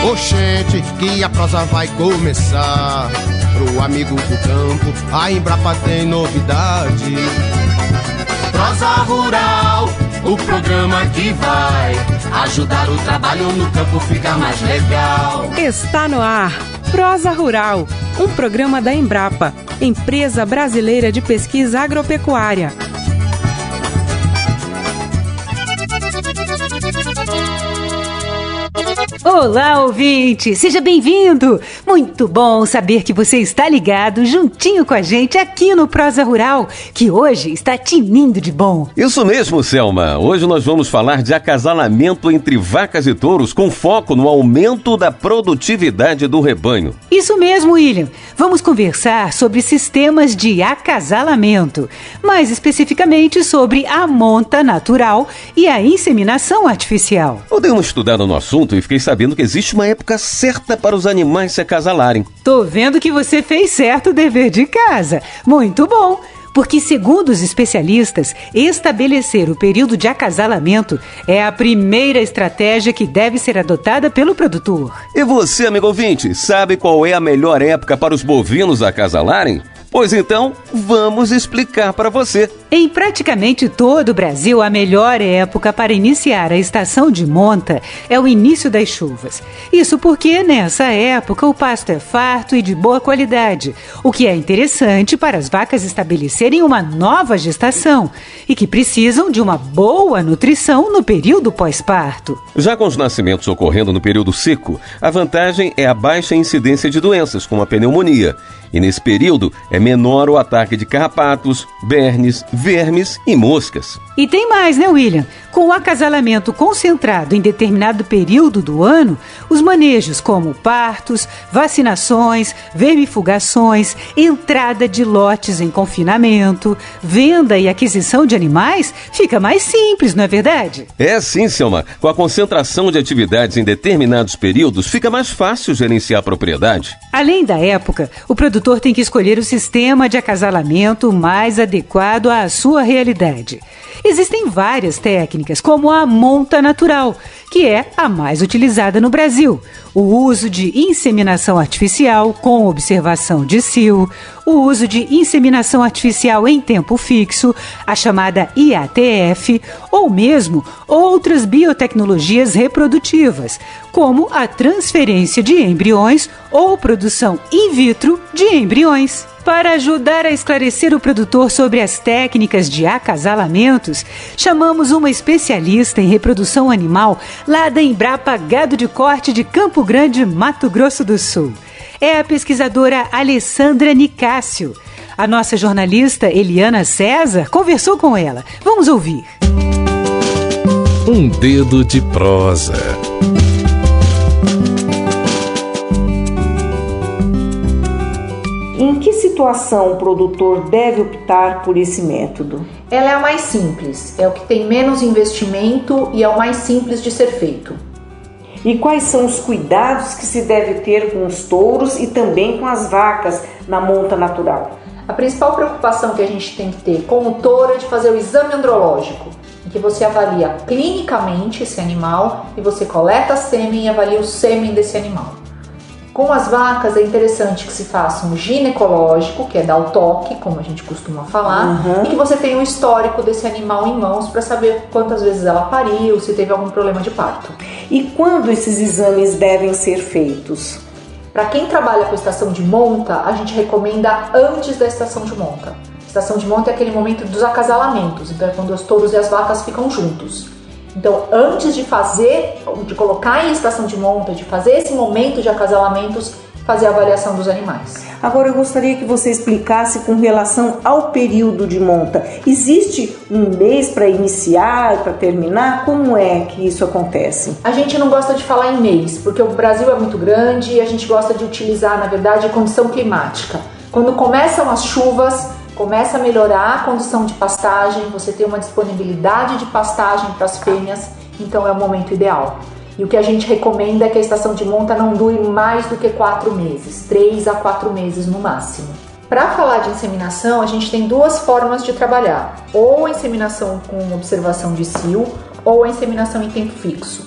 Oxente, que a prosa vai começar. Pro amigo do campo, a Embrapa tem novidade. Prosa Rural, o programa que vai ajudar o trabalho no campo ficar mais legal. Está no ar, Prosa Rural, um programa da Embrapa, Empresa Brasileira de Pesquisa Agropecuária. Olá, ouvinte! Seja bem-vindo! Muito bom saber que você está ligado juntinho com a gente aqui no Prosa Rural, que hoje está tinindo de bom. Isso mesmo, Selma! Hoje nós vamos falar de acasalamento entre vacas e touros com foco no aumento da produtividade do rebanho. Isso mesmo, William! Vamos conversar sobre sistemas de acasalamento, mais especificamente sobre a monta natural e a inseminação artificial. Eu dei uma estudada no assunto e fiquei sabendo que existe uma época certa para os animais se acasalarem. Tô vendo que você fez certo o dever de casa. Muito bom! Porque, segundo os especialistas, estabelecer o período de acasalamento é a primeira estratégia que deve ser adotada pelo produtor. E você, amigo ouvinte, sabe qual é a melhor época para os bovinos acasalarem? Pois então, vamos explicar para você. Em praticamente todo o Brasil, a melhor época para iniciar a estação de monta é o início das chuvas. Isso porque, nessa época, o pasto é farto e de boa qualidade, o que é interessante para as vacas estabelecerem uma nova gestação e que precisam de uma boa nutrição no período pós-parto. Já com os nascimentos ocorrendo no período seco, a vantagem é a baixa incidência de doenças, como a pneumonia. E nesse período é menor o ataque de carrapatos, bernes, vermes e moscas. E tem mais, né, William? Com o acasalamento concentrado em determinado período do ano, os manejos como partos, vacinações, vermifugações, entrada de lotes em confinamento, venda e aquisição de animais fica mais simples, não é verdade? É sim, Selma. Com a concentração de atividades em determinados períodos, fica mais fácil gerenciar a propriedade. Além da época, o produtor tem que escolher o sistema de acasalamento mais adequado à sua realidade. Existem várias técnicas, como a monta natural, que é a mais utilizada no Brasil, o uso de inseminação artificial com observação de cio, o uso de inseminação artificial em tempo fixo, a chamada IATF, ou mesmo outras biotecnologias reprodutivas, como a transferência de embriões ou produção in vitro de embriões. Para ajudar a esclarecer o produtor sobre as técnicas de acasalamentos, chamamos uma especialista em reprodução animal lá da Embrapa Gado de Corte de Campo Grande, Mato Grosso do Sul. É a pesquisadora Alessandra Nicásio. A nossa jornalista Eliana César conversou com ela. Vamos ouvir. Um dedo de prosa. Em que situação o produtor deve optar por esse método? Ela é a mais simples, é o que tem menos investimento e é o mais simples de ser feito. E quais são os cuidados que se deve ter com os touros e também com as vacas na monta natural? A principal preocupação que a gente tem que ter com o touro é de fazer o exame andrológico, em que você avalia clinicamente esse animal e você coleta sêmen e avalia o sêmen desse animal. Com as vacas é interessante que se faça um ginecológico, que é dar o toque, como a gente costuma falar, e que você tenha um histórico desse animal em mãos para saber quantas vezes ela pariu, se teve algum problema de parto. E quando esses exames devem ser feitos? Para quem trabalha com estação de monta, a gente recomenda antes da estação de monta. Estação de monta é aquele momento dos acasalamentos, então é quando os touros e as vacas ficam juntos. Então, antes de colocar em estação de monta, de fazer esse momento de acasalamentos, fazer a avaliação dos animais. Agora eu gostaria que você explicasse com relação ao período de monta. Existe um mês para iniciar e para terminar? Como é que isso acontece? A gente não gosta de falar em mês, porque o Brasil é muito grande e a gente gosta de utilizar, na verdade, a condição climática. Quando começam as chuvas, começa a melhorar a condição de pastagem, você tem uma disponibilidade de pastagem para as fêmeas, então é o momento ideal. E o que a gente recomenda é que a estação de monta não dure mais do que 4 meses, 3 a 4 meses no máximo. Para falar de inseminação, a gente tem duas formas de trabalhar, ou a inseminação com observação de cio, ou a inseminação em tempo fixo.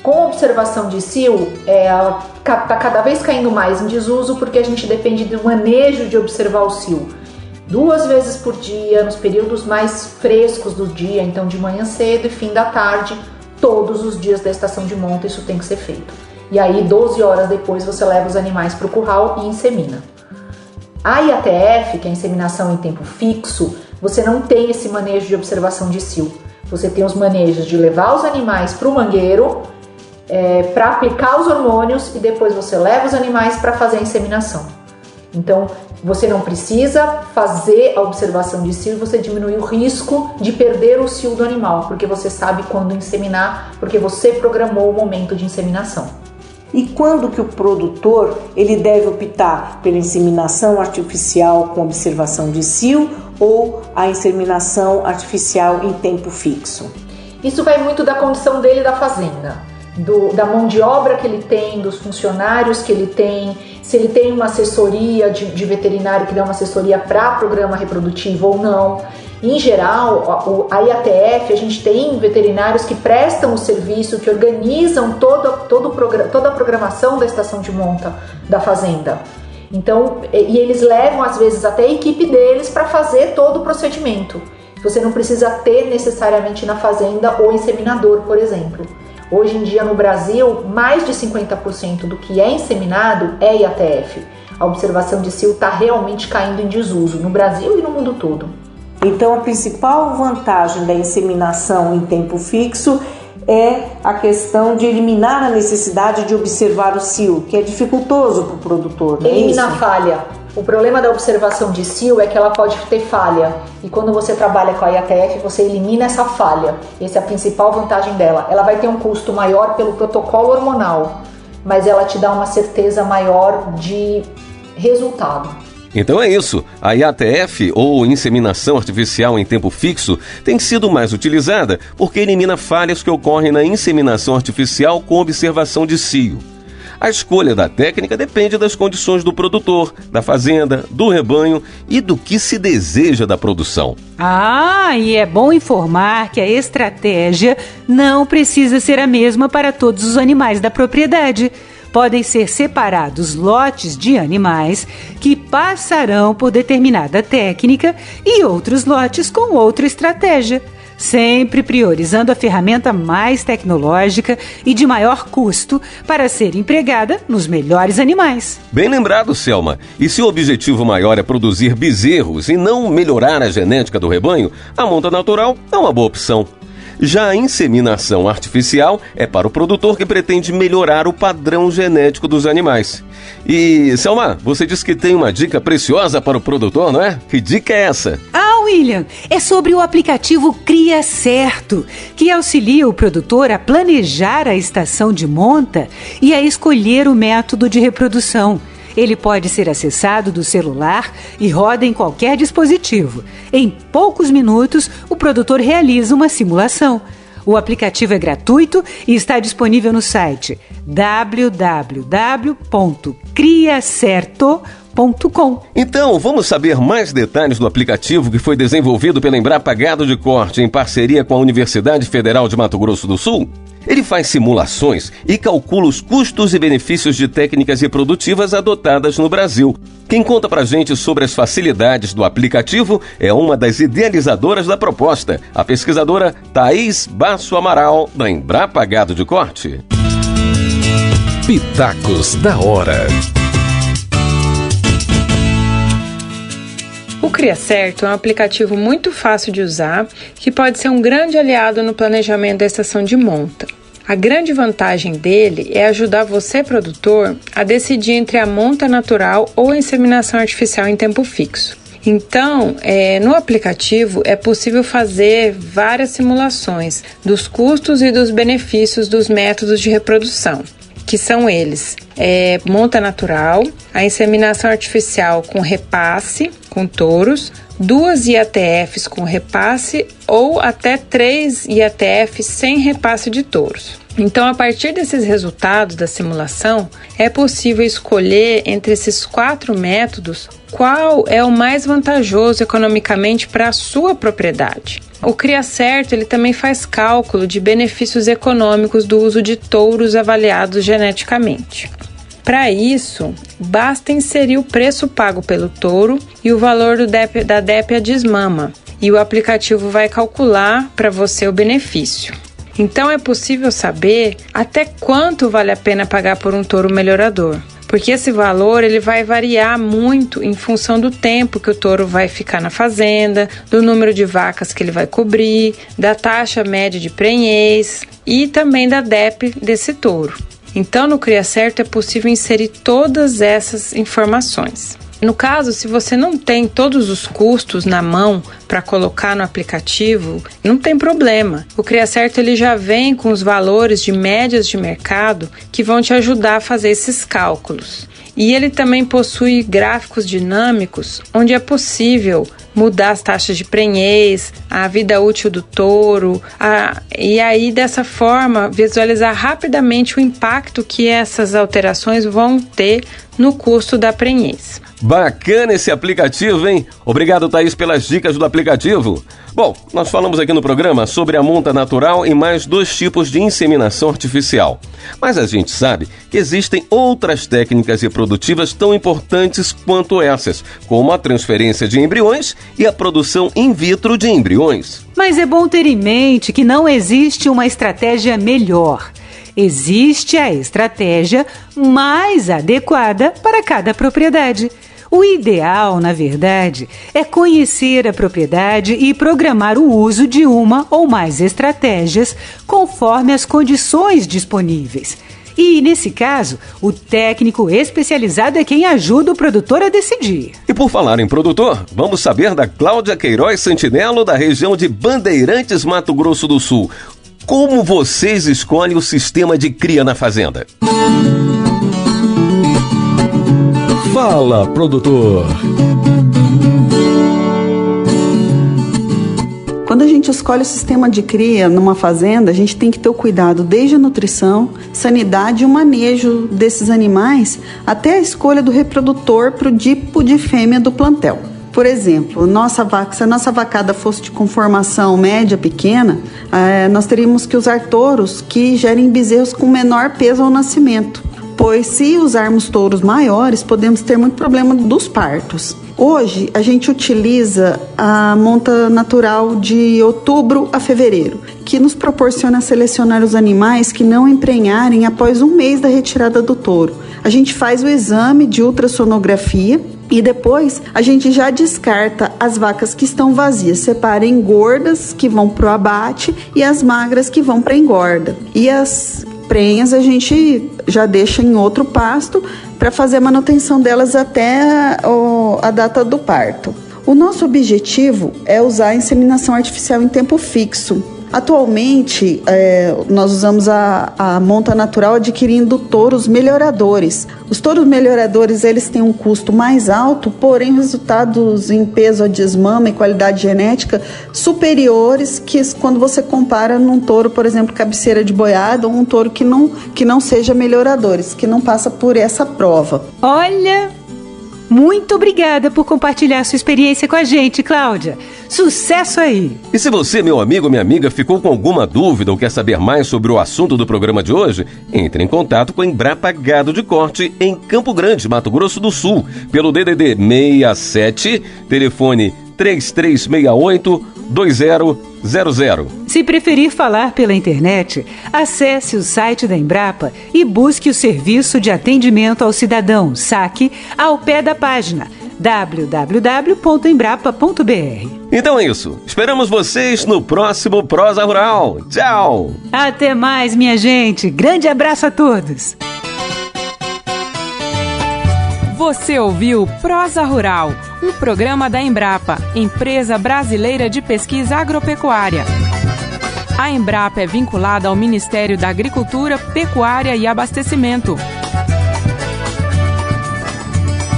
Com observação de cio, está cada vez caindo mais em desuso porque a gente depende do manejo de observar o cio 2 vezes por dia, nos períodos mais frescos do dia, então de manhã cedo e fim da tarde, todos os dias da estação de monta isso tem que ser feito. E aí 12 horas depois você leva os animais para o curral e insemina. A IATF, que é a inseminação em tempo fixo, você não tem esse manejo de observação de cio. Você tem os manejos de levar os animais para o mangueiro, para aplicar os hormônios e depois você leva os animais para fazer a inseminação. Então, você não precisa fazer a observação de cio e você diminui o risco de perder o cio do animal, porque você sabe quando inseminar, porque você programou o momento de inseminação. E quando que o produtor ele deve optar pela inseminação artificial com observação de cio ou a inseminação artificial em tempo fixo? Isso vai muito da condição dele da fazenda, da mão de obra que ele tem, dos funcionários que ele tem, se ele tem uma assessoria de veterinário que dá uma assessoria para programa reprodutivo ou não. Em geral, a IATF, a gente tem veterinários que prestam o serviço, que organizam toda a programação da estação de monta da fazenda. Então, e eles levam às vezes até a equipe deles para fazer todo o procedimento. Você não precisa ter necessariamente na fazenda o inseminador, por exemplo. Hoje em dia no Brasil, mais de 50% do que é inseminado é IATF. A observação de cio está realmente caindo em desuso no Brasil e no mundo todo. Então, a principal vantagem da inseminação em tempo fixo é a questão de eliminar a necessidade de observar o cio, que é dificultoso para o produtor, não é isso? Elimina a falha. O problema da observação de cio é que ela pode ter falha. E quando você trabalha com a IATF, você elimina essa falha. Essa é a principal vantagem dela. Ela vai ter um custo maior pelo protocolo hormonal, mas ela te dá uma certeza maior de resultado. Então é isso, a IATF, ou inseminação artificial em tempo fixo, tem sido mais utilizada porque elimina falhas que ocorrem na inseminação artificial com observação de cio. A escolha da técnica depende das condições do produtor, da fazenda, do rebanho e do que se deseja da produção. E é bom informar que a estratégia não precisa ser a mesma para todos os animais da propriedade. Podem ser separados lotes de animais que passarão por determinada técnica e outros lotes com outra estratégia, sempre priorizando a ferramenta mais tecnológica e de maior custo para ser empregada nos melhores animais. Bem lembrado, Selma. E se o objetivo maior é produzir bezerros e não melhorar a genética do rebanho, a monta natural é uma boa opção. Já a inseminação artificial é para o produtor que pretende melhorar o padrão genético dos animais. E, Selma, você disse que tem uma dica preciosa para o produtor, não é? Que dica é essa? William, é sobre o aplicativo Cria Certo, que auxilia o produtor a planejar a estação de monta e a escolher o método de reprodução. Ele pode ser acessado do celular e roda em qualquer dispositivo. Em poucos minutos, o produtor realiza uma simulação. O aplicativo é gratuito e está disponível no site www.criacerto.com. Então, vamos saber mais detalhes do aplicativo que foi desenvolvido pela Embrapa Gado de Corte em parceria com a Universidade Federal de Mato Grosso do Sul? Ele faz simulações e calcula os custos e benefícios de técnicas reprodutivas adotadas no Brasil. Quem conta pra gente sobre as facilidades do aplicativo é uma das idealizadoras da proposta, a pesquisadora Thaís Basso Amaral, da Embrapa Gado de Corte. Pitacos da Hora. O Cria Certo é um aplicativo muito fácil de usar, que pode ser um grande aliado no planejamento da estação de monta. A grande vantagem dele é ajudar você, produtor, a decidir entre a monta natural ou a inseminação artificial em tempo fixo. Então, no aplicativo é possível fazer várias simulações dos custos e dos benefícios dos métodos de reprodução, que são eles: monta natural, a inseminação artificial com repasse, com touros, 2 IATFs com repasse ou até 3 IATFs sem repasse de touros. Então, a partir desses resultados da simulação, é possível escolher entre esses 4 métodos qual é o mais vantajoso economicamente para a sua propriedade. O Cria Certo ele também faz cálculo de benefícios econômicos do uso de touros avaliados geneticamente. Para isso, basta inserir o preço pago pelo touro e o valor da DEP a desmama, e o aplicativo vai calcular para você o benefício. Então é possível saber até quanto vale a pena pagar por um touro melhorador, porque esse valor ele vai variar muito em função do tempo que o touro vai ficar na fazenda, do número de vacas que ele vai cobrir, da taxa média de prenhez e também da DEP desse touro. Então, no Cria Certo é possível inserir todas essas informações. No caso, se você não tem todos os custos na mão para colocar no aplicativo, não tem problema. O Cria Certo ele já vem com os valores de médias de mercado que vão te ajudar a fazer esses cálculos. E ele também possui gráficos dinâmicos, onde é possível mudar as taxas de prenhez, a vida útil do touro, e aí dessa forma visualizar rapidamente o impacto que essas alterações vão ter no custo da prenhez. Bacana esse aplicativo, hein? Obrigado, Thaís, pelas dicas do aplicativo. Bom, nós falamos aqui no programa sobre a monta natural e mais 2 tipos de inseminação artificial. Mas a gente sabe que existem outras técnicas reprodutivas tão importantes quanto essas, como a transferência de embriões e a produção in vitro de embriões. Mas é bom ter em mente que não existe uma estratégia melhor. Existe a estratégia mais adequada para cada propriedade. O ideal, na verdade, é conhecer a propriedade e programar o uso de uma ou mais estratégias conforme as condições disponíveis. E, nesse caso, o técnico especializado é quem ajuda o produtor a decidir. E por falar em produtor, vamos saber da Cláudia Queiroz Santinello, da região de Bandeirantes, Mato Grosso do Sul. Como vocês escolhem o sistema de cria na fazenda? Fala, produtor! Quando a gente escolhe o sistema de cria numa fazenda, a gente tem que ter o cuidado desde a nutrição, sanidade e o manejo desses animais, até a escolha do reprodutor para o tipo de fêmea do plantel. Por exemplo, se a nossa vacada fosse de conformação média pequena, nós teríamos que usar touros que gerem bezerros com menor peso ao nascimento, pois se usarmos touros maiores, podemos ter muito problema dos partos. Hoje, a gente utiliza a monta natural de outubro a fevereiro, que nos proporciona selecionar os animais que não emprenharem após 1 mês da retirada do touro. A gente faz o exame de ultrassonografia e depois a gente já descarta as vacas que estão vazias, separa em gordas que vão para o abate e as magras que vão para a engorda. E as prenhas a gente já deixa em outro pasto para fazer a manutenção delas até a data do parto. O nosso objetivo é usar a inseminação artificial em tempo fixo. Atualmente, nós usamos a monta natural adquirindo touros melhoradores. Os touros melhoradores eles têm um custo mais alto, porém resultados em peso a desmama e qualidade genética superiores que quando você compara num touro, por exemplo, cabeceira de boiada, ou um touro que não seja melhoradores, que não passa por essa prova. Olha, muito obrigada por compartilhar sua experiência com a gente, Cláudia. Sucesso aí! E se você, meu amigo, minha amiga, ficou com alguma dúvida ou quer saber mais sobre o assunto do programa de hoje, entre em contato com a Embrapa Gado de Corte em Campo Grande, Mato Grosso do Sul, pelo DDD 67, telefone 3368-2000. Se preferir falar pela internet, acesse o site da Embrapa e busque o Serviço de Atendimento ao Cidadão, SAC, ao pé da página www.embrapa.br. Então é isso. Esperamos vocês no próximo Prosa Rural. Tchau! Até mais, minha gente. Grande abraço a todos. Você ouviu Prosa Rural, um programa da Embrapa, Empresa Brasileira de Pesquisa Agropecuária. A Embrapa é vinculada ao Ministério da Agricultura, Pecuária e Abastecimento.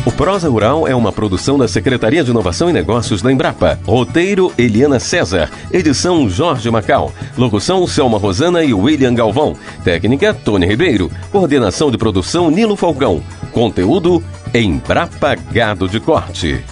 O Prosa Rural é uma produção da Secretaria de Inovação e Negócios da Embrapa. Roteiro, Eliana César. Edição, Jorge Macau. Locução, Selma Rosana e William Galvão. Técnica, Tony Ribeiro. Coordenação de produção, Nilo Falcão. Conteúdo, Embrapa Gado de Corte.